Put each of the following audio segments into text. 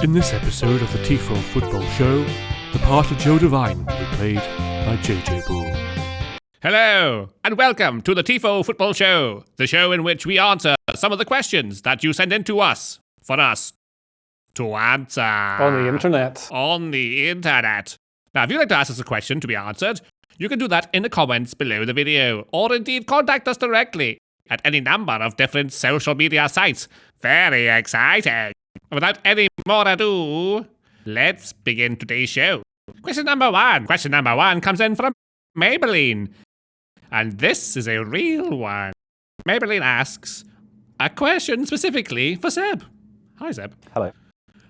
In this episode of the Tifo Football Show, the part of Joe Devine will be played by JJ Bull. Hello, and welcome to the Tifo Football Show, the show in which we answer some of the questions that you send in to us, for us to answer. On the internet. On the internet. Now, if you'd like to ask us a question to be answered, you can do that in the comments below the video, or indeed contact us directly at any number of different social media sites. Very exciting. Without any more ado, let's begin today's show. Question number one. Question number one comes in from Maybelline. And this is a real one. Maybelline asks a question specifically for Seb. Hi, Seb. Hello.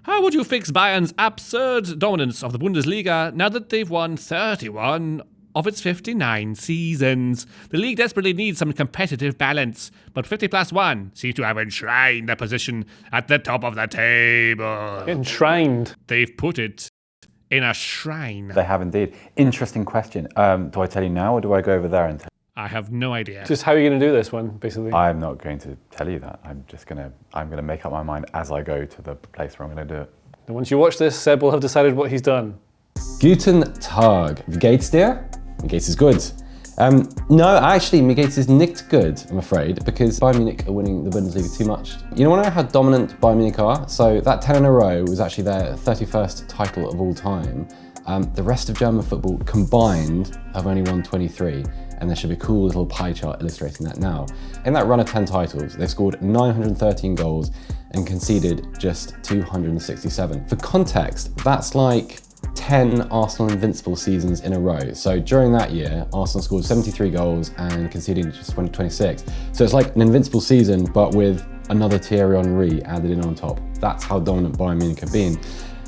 How would you fix Bayern's absurd dominance of the Bundesliga now that they've won 31 of its 59 seasons? The league desperately needs some competitive balance, but 50+1 seems to have enshrined their position at the top of the table. Enshrined. They've put it in a shrine. They have indeed. Interesting question. Do I tell you now or do I go over there and tell you? I have no idea. Just how are you going to do this one, basically? I'm not going to tell you that. I'm going to make up my mind as I go to the place where I'm going to do it. And once you watch this, Seb will have decided what he's done. Guten Tag. Wie geht's dir? Mir geht's is good. No, actually, mir geht's is nicht good, I'm afraid, because Bayern Munich are winning the Bundesliga too much. You want to know how dominant Bayern Munich are? So that 10 in a row was actually their 31st title of all time. The rest of German football combined have only won 23, and there should be a cool little pie chart illustrating that now. In that run of 10 titles, they've scored 913 goals and conceded just 267. For context, that's like 10 Arsenal invincible seasons in a row. So during that year, Arsenal scored 73 goals and conceded just 26. So it's like an invincible season, but with another Thierry Henry added in on top. That's how dominant Bayern Munich have been.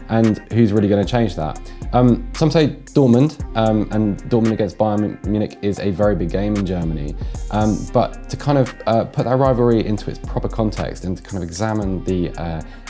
And who's really going to change that? Some say Dortmund, and Dortmund against Bayern Munich is a very big game in Germany. But to kind of put that rivalry into its proper context and to kind of examine the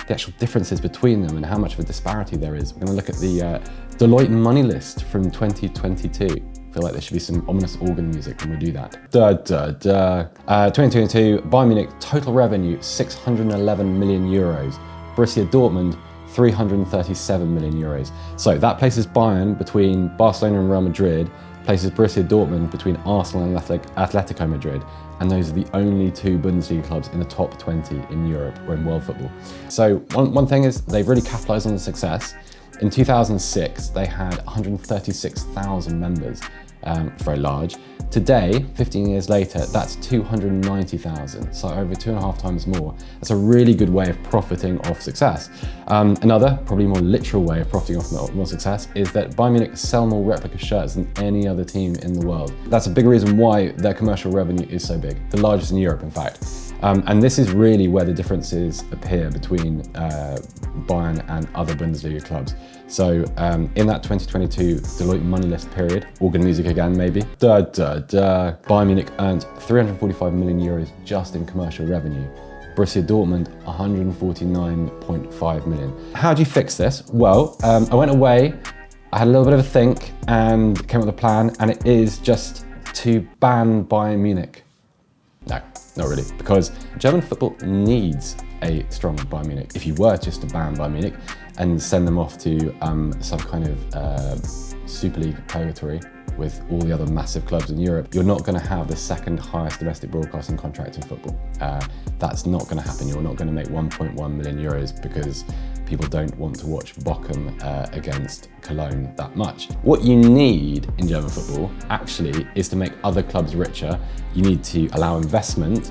actual differences between them and how much of a disparity there is, we're going to look at the Deloitte money list from 2022. I feel like there should be some ominous organ music when we do that. 2022, Bayern Munich total revenue 611 million euros. Borussia Dortmund 337 million euros. So that places Bayern between Barcelona and Real Madrid, places Borussia Dortmund between Arsenal and Atletico Madrid, and those are the only two Bundesliga clubs in the top 20 in Europe or in world football. So one thing is they've really capitalized on the success. In 2006, they had 136,000 members, very large. Today, 15 years later, that's 290,000, so over 2.5 times more. That's a really good way of profiting off success. Another, probably more literal way of profiting off more success is that Bayern Munich sell more replica shirts than any other team in the world. That's a big reason why their commercial revenue is so big, the largest in Europe, in fact. And this is really where the differences appear between Bayern and other Bundesliga clubs. So in that 2022 Deloitte money list period, organ music again maybe, Bayern Munich earned 345 million euros just in commercial revenue. Borussia Dortmund, 149.5 million. How do you fix this? Well, I went away, I had a little bit of a think and came up with a plan, and it is just to ban Bayern Munich. No, not really, because German football needs a strong Bayern Munich. If you were just to ban Bayern Munich and send them off to some kind of Super League purgatory with all the other massive clubs in Europe, you're not going to have the second highest domestic broadcasting contract in football. That's not going to happen. You're not going to make 1.1 million euros because people don't want to watch Bochum against Cologne that much. What you need in German football actually is to make other clubs richer. You need to allow investment.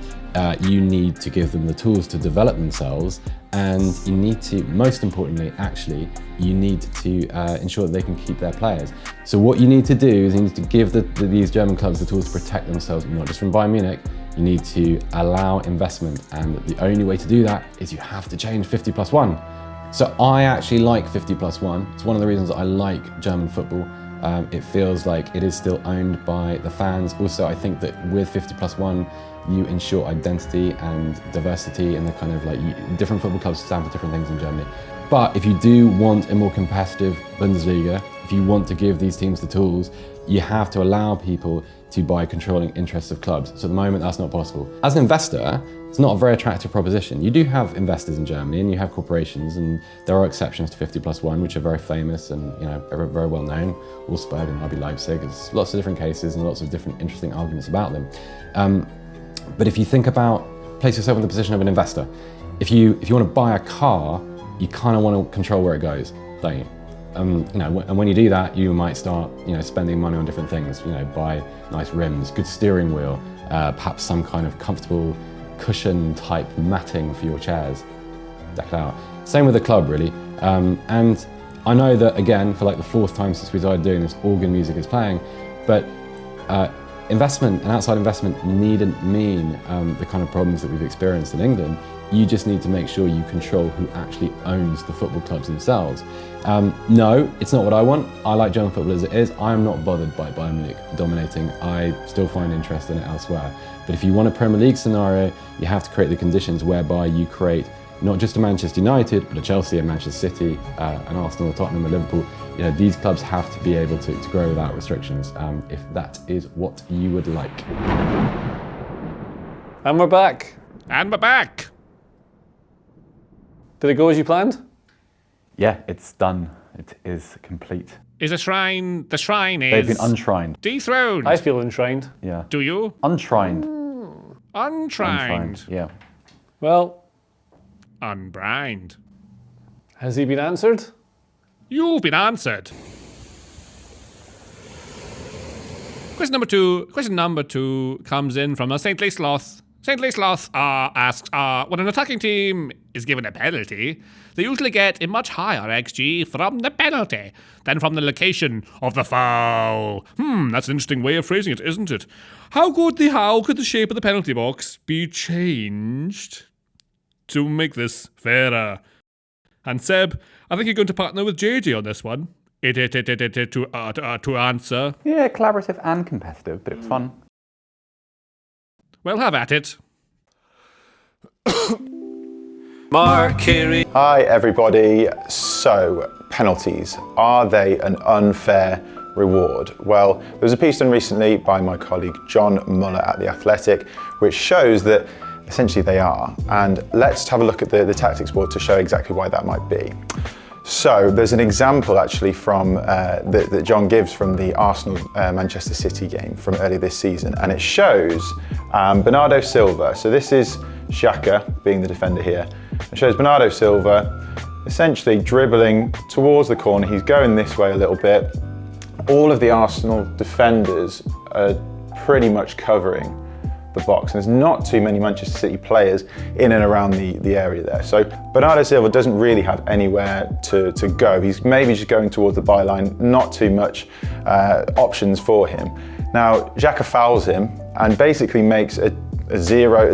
You need to give them the tools to develop themselves, and you need to, most importantly, actually, you need to ensure that they can keep their players. So what you need to do is you need to give these German clubs the tools to protect themselves, not just from Bayern Munich. You need to allow investment, and the only way to do that is you have to change 50+1. So I actually like 50+1. It's one of the reasons I like German football. It feels like it is still owned by the fans. Also, I think that with 50+1, you ensure identity and diversity, and the kind of like different football clubs stand for different things in Germany. But if you do want a more competitive Bundesliga, if you want to give these teams the tools, you have to allow people to buy controlling interests of clubs. So at the moment, that's not possible. As an investor, It's not a very attractive proposition. You do have investors in Germany and you have corporations, and there are exceptions to 50+1, which are very famous and very, very well known. Wolfsburg and RB Leipzig. There's lots of different cases and lots of different interesting arguments about them. But if you think about, place yourself in the position of an investor. If you want to buy a car, you kind of want to control where it goes, don't you? And when you do that, you might start, spending money on different things. Buy nice rims, good steering wheel, perhaps some kind of comfortable cushion type matting for your chairs. Deck it out. Same with the club, really. And I know that, again, for like the 4th time since we started doing this, organ music is playing, but investment and outside investment needn't mean the kind of problems that we've experienced in England. You just need to make sure you control who actually owns the football clubs themselves. No, it's not what I want. I like German football as it is. I'm not bothered by Bayern Munich dominating. I still find interest in it elsewhere. But if you want a Premier League scenario, you have to create the conditions whereby you create not just a Manchester United, but a Chelsea, a Manchester City, an Arsenal, a Tottenham, a Liverpool. These clubs have to be able to grow without restrictions, if that is what you would like. And we're back. And we're back. Did it go as you planned? Yeah, it's done. It is complete. The shrine is... They've been unshrined. dethroned. I feel enshrined. Yeah. Do you? Unshrined. Unshrined. Yeah. Well, Unbrined. has he been answered? You've been answered. Question number two comes in from a St. Sloth. St. Sloth asks, when an attacking team is given a penalty, they usually get a much higher XG from the penalty than from the location of the foul. That's an interesting way of phrasing it, isn't it? How could the shape of the penalty box be changed to make this fairer? And Seb, I think you're going to partner with JJ on this one. To answer. Yeah, collaborative and competitive, but it was fun. Well, have at it. Mark, Carey. Hi everybody. So, penalties, are they an unfair reward? Well, there was a piece done recently by my colleague John Muller at The Athletic, which shows that essentially they are. And let's have a look at the tactics board to show exactly why that might be. So there's an example actually from that John gives from the Arsenal-Manchester City game from earlier this season, and it shows Bernardo Silva. So this is Xhaka being the defender here. It shows Bernardo Silva essentially dribbling towards the corner. He's going this way a little bit. All of the Arsenal defenders are pretty much covering the box. There's not too many Manchester City players in and around the area there. So Bernardo Silva doesn't really have anywhere to go. He's maybe just going towards the byline, not too much options for him. Now, Xhaka fouls him and basically makes a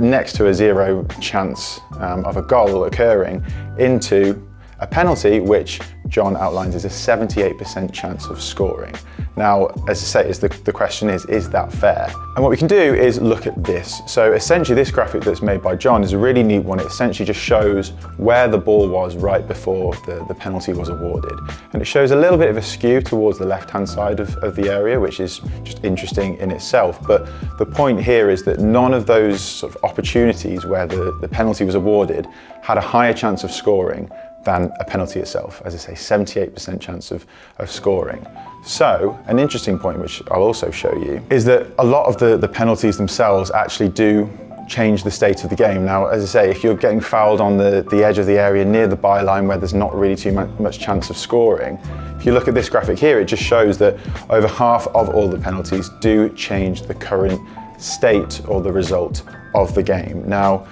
next to a zero chance of a goal occurring into a penalty, which John outlines as a 78% chance of scoring. Now, as I say, the question is that fair? And what we can do is look at this. So essentially this graphic that's made by John is a really neat one. It essentially just shows where the ball was right before the penalty was awarded. And it shows a little bit of a skew towards the left-hand side of the area, which is just interesting in itself. But the point here is that none of those sort of opportunities where the penalty was awarded had a higher chance of scoring than a penalty itself. As I say, 78% chance of scoring. So, an interesting point, which I'll also show you, is that a lot of the penalties themselves actually do change the state of the game. Now, as I say, if you're getting fouled on the edge of the area near the byline where there's not really too much chance of scoring, if you look at this graphic here, it just shows that over half of all the penalties do change the current state or the result of the game. Now,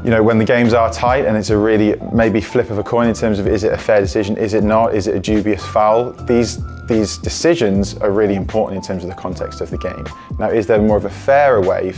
you know, when the games are tight and it's a really maybe flip of a coin in terms of is it a fair decision, is it not, is it a dubious foul, these decisions are really important in terms of the context of the game. Now, is there more of a fairer way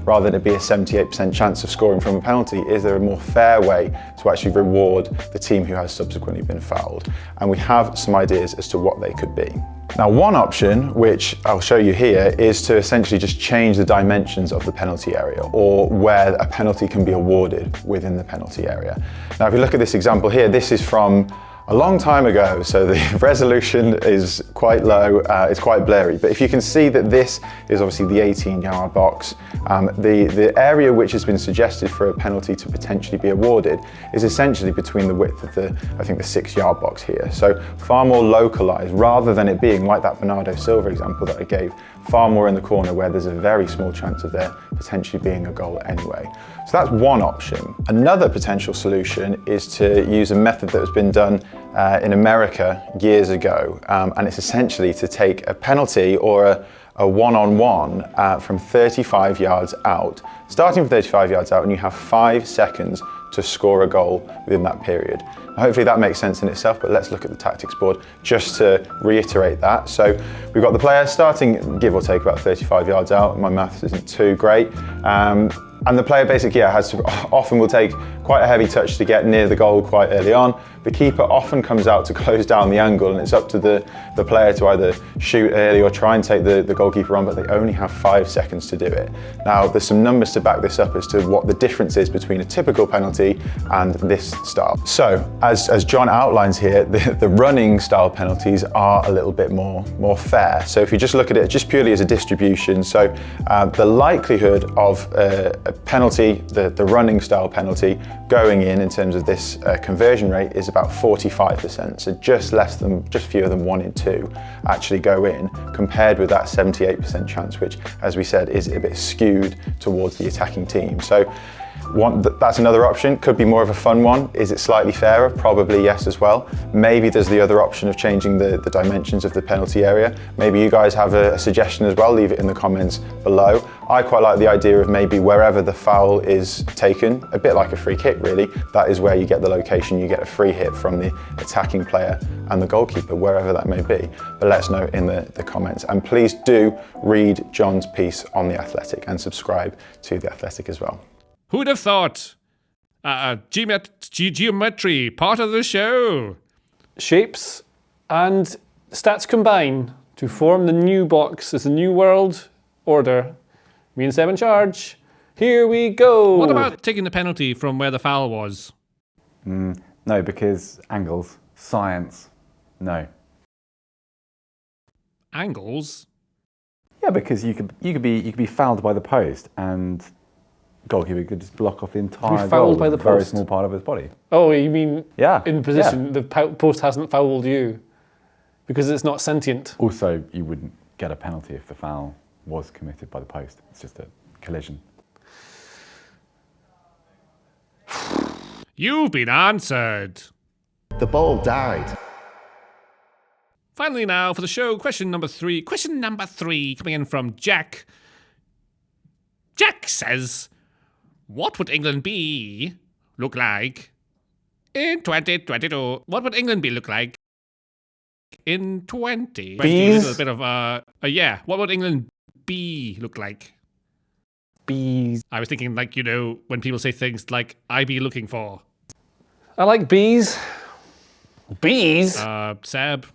rather than it be a 78% chance of scoring from a penalty, is there a more fair way to actually reward the team who has subsequently been fouled? And we have some ideas as to what they could be. Now, one option, which I'll show you here, is to essentially just change the dimensions of the penalty area, or where a penalty can be awarded within the penalty area. Now, if you look at this example here, this is from a long time ago, so the resolution is quite low, it's quite blurry, but if you can see that this is obviously the 18-yard box, the area which has been suggested for a penalty to potentially be awarded is essentially between the width of I think the 6-yard box here. So far more localised, rather than it being like that Bernardo Silva example that I gave, far more in the corner where there's a very small chance of there potentially being a goal anyway. So that's one option. Another potential solution is to use a method that has been done in America years ago, and it's essentially to take a penalty or a one-on-one from 35 yards out, starting from 35 yards out, and you have 5 seconds to score a goal within that period. Now, hopefully that makes sense in itself, but let's look at the tactics board just to reiterate that. So we've got the player starting, give or take, about 35 yards out. My maths isn't too great. And the player basically often will take quite a heavy touch to get near the goal quite early on. The keeper often comes out to close down the angle, and it's up to the player to either shoot early or try and take the goalkeeper on, but they only have 5 seconds to do it. Now, there's some numbers to back this up as to what the difference is between a typical penalty and this style. So, as John outlines here, the running style penalties are a little bit more fair. So if you just look at it just purely as a distribution, so the likelihood of a penalty, the running style penalty, going in terms of this conversion rate is about 45%, so just fewer than 1 in 2 actually go in, compared with that 78% chance, which, as we said, is a bit skewed towards the attacking team. So that's another option. Could be more of a fun one. Is it slightly fairer? Probably yes as well. Maybe there's the other option of changing the dimensions of the penalty area. Maybe you guys have a suggestion as well. Leave it in the comments below. I quite like the idea of maybe wherever the foul is taken, a bit like a free kick really, that is where you get the location, you get a free hit from the attacking player and the goalkeeper, wherever that may be. But let us know in the comments. And please do read John's piece on The Athletic and subscribe to The Athletic as well. Who'd have thought? Geometry, part of the show. Shapes and stats combine to form the new box. It's a new world order. Me and Seb in charge. Here we go. What about taking the penalty from where the foul was? No, because angles, science, no. Angles? Yeah, because you could be fouled by the post and goalkeeper could just block off the entire fouled goal by the with a very post? small part of his body. Oh, you mean Yeah. in position, the post hasn't fouled you because it's not sentient. Also, you wouldn't get a penalty if the foul was committed by the post. It's just a collision. You've been answered. The ball died. Finally now for the show, question number 3. Question number 3 coming in from Jack. Jack says, what would England look like in 2022? What would England look like in 20? Bees? A little bit of yeah. What would England look like? Bees. I was thinking, like, when people say things like "I be looking for." I like bees. Bees? Seb.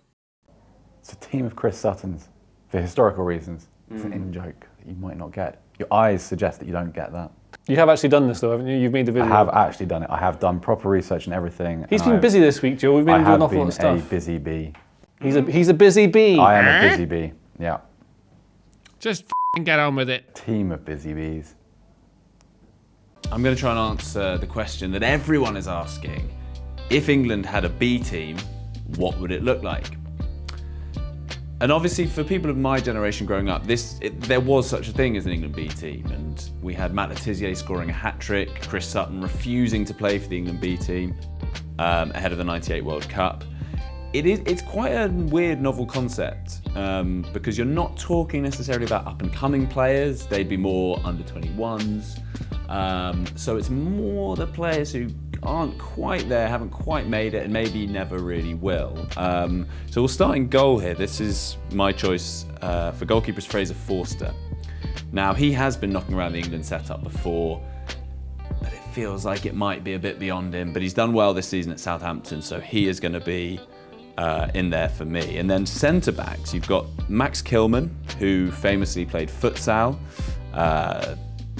It's a team of Chris Suttons for historical reasons. It's an in-joke that you might not get. Your eyes suggest that you don't get that. You have actually done this though, haven't you? You've made the video. I have actually done it. I have done proper research and everything. He's been busy this week, Joe. We've been doing an awful lot of I have been a stuff. busy bee. He's a busy bee. I am a busy bee. Yeah. Just get on with it. Team of busy bees. I'm going to try and answer the question that everyone is asking. If England had a B team, what would it look like? And obviously for people of my generation growing up, there was such a thing as an England B team, and we had Matt Le Tissier scoring a hat-trick, Chris Sutton refusing to play for the England B team ahead of the '98 World Cup. It's quite a weird novel concept because you're not talking necessarily about up-and-coming players, they'd be more under 21s. So it's more the players who aren't quite there, haven't quite made it, and maybe never really will. So we'll start in goal here. This is my choice for goalkeeper, Fraser Forster. Now, he has been knocking around the England setup before, but it feels like it might be a bit beyond him. But he's done well this season at Southampton, so he is going to be in there for me. And then centre-backs, you've got Max Kilman, who famously played futsal.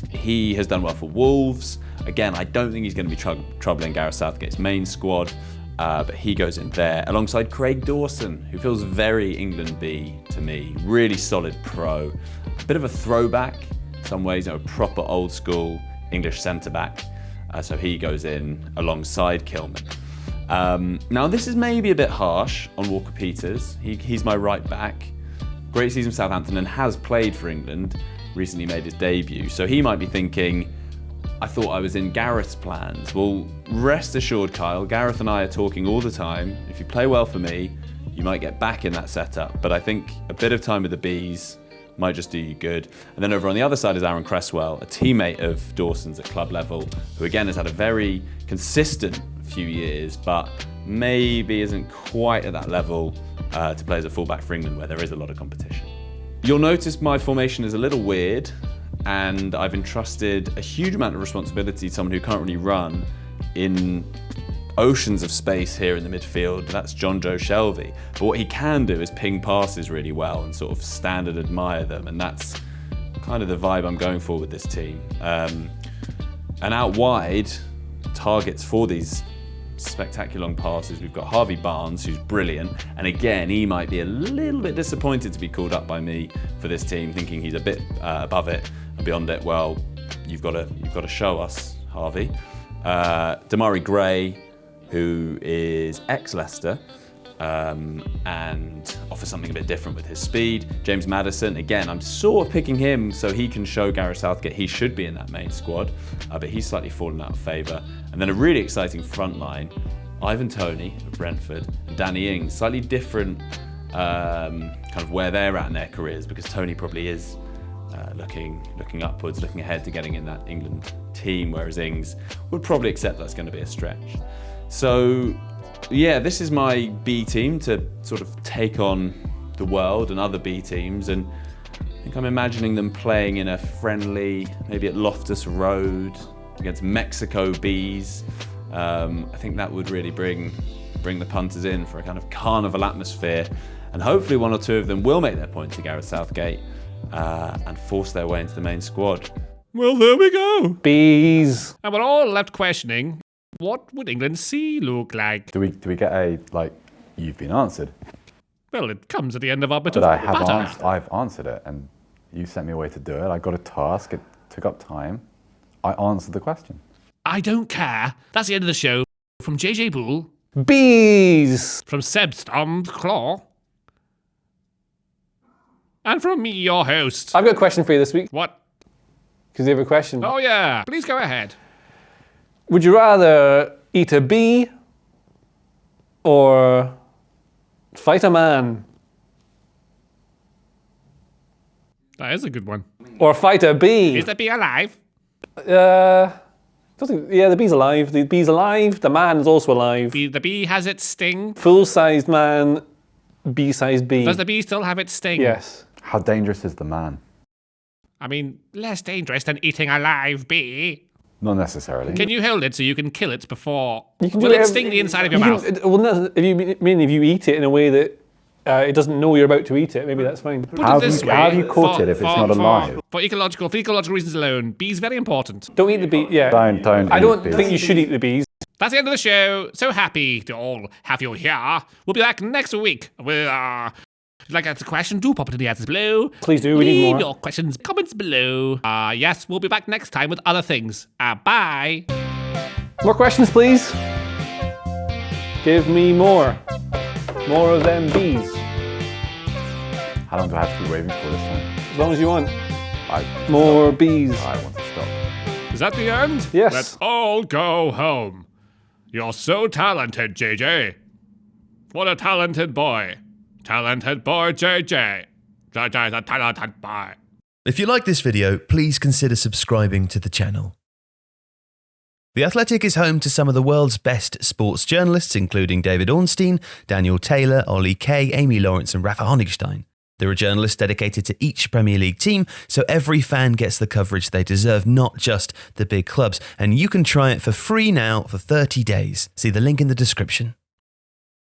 He has done well for Wolves. Again, I don't think he's going to be troubling Gareth Southgate's main squad. but he goes in there alongside Craig Dawson, who feels very England B to me. Really solid pro. A bit of a throwback in some ways, a proper old school English centre-back. So he goes in alongside Kilman. Now this is maybe a bit harsh on Walker-Peters. He's my right back. Great season for Southampton and has played for England. Recently made his debut. So he might be thinking, I thought I was in Gareth's plans. Well, rest assured, Kyle, Gareth and I are talking all the time. If you play well for me, you might get back in that setup. But I think a bit of time with the Bees might just do you good. And then over on the other side is Aaron Cresswell, a teammate of Dawson's at club level, who again has had a very consistent few years, but maybe isn't quite at that level to play as a fullback for England, where there is a lot of competition. You'll notice my formation is a little weird, and I've entrusted a huge amount of responsibility to someone who can't really run in oceans of space here in the midfield. That's John Joe Shelvey. But what he can do is ping passes really well and sort of stand and admire them, and that's kind of the vibe I'm going for with this team. And out wide, targets for these spectacular long passes, we've got Harvey Barnes, who's brilliant, and again he might be a little bit disappointed to be called up by me for this team, thinking he's a bit above it and beyond it. Well, you've got to show us, Harvey. Damari Gray, who is ex-Leicester and offers something a bit different with his speed. James Maddison, again, I'm sort of picking him so he can show Gareth Southgate he should be in that main squad, but he's slightly fallen out of favour. And then a really exciting front line, Ivan Toney of Brentford and Danny Ings, slightly different kind of where they're at in their careers, because Toney probably is looking upwards, looking ahead to getting in that England team, whereas Ings would probably accept that's going to be a stretch. So yeah, this is my B team to sort of take on the world and other B teams, and I think I'm imagining them playing in a friendly, maybe at Loftus Road against Mexico Bees. I think that would really bring the punters in for a kind of carnival atmosphere, and hopefully one or two of them will make their point to Gareth Southgate and force their way into the main squad. Well, there we go. Bees. And we're all left questioning, what would England C look like? Do we get a, like, you've been answered? Well, it comes at the end of our bit But of I've answered it, and you sent me away to do it. I got a task, it took up time. I answered the question. I don't care. That's the end of the show. From JJ Bull. Bees. From Seb Stafford-Bloor. And from me, your host. I've got a question for you this week. What? Because you have a question. Oh yeah, please go ahead. Would you rather eat a bee or fight a man? That is a good one. Or fight a bee? Is the bee alive? The bee's alive. The bee's alive. The man is also alive. The bee has its sting. Full-sized man, bee-sized bee. Does the bee still have its sting? Yes. How dangerous is the man? I mean, less dangerous than eating a live bee. Not necessarily. Can you hold it so you can kill it before? You can Will it sting the inside of your mouth? If you eat it in a way that it doesn't know you're about to eat it, maybe that's fine. How have you caught it if it's not alive? For ecological reasons alone, bees very important. Don't eat the bee. Yeah. Don't. I don't eat think you bees. should eat the bees. That's the end of the show. So happy to all have you here. We'll be back next week with if you'd like to ask a question, do pop it in the answers below. Please do. We need Leave more. your questions, comments below. Yes, we'll be back next time with other things. Bye. More questions, please. Give me more. More of them bees. How long do I have to keep waving for this time? As long as you want. More bees. I want to stop. Is that the end? Yes. Let's all go home. You're so talented, JJ. What a talented boy. Talented boy, JJ. JJ's a talented boy. If you like this video, please consider subscribing to the channel. The Athletic is home to some of the world's best sports journalists, including David Ornstein, Daniel Taylor, Ollie Kay, Amy Lawrence and Rafa Honigstein. There are journalists dedicated to each Premier League team, so every fan gets the coverage they deserve, not just the big clubs. And you can try it for free now for 30 days. See the link in the description.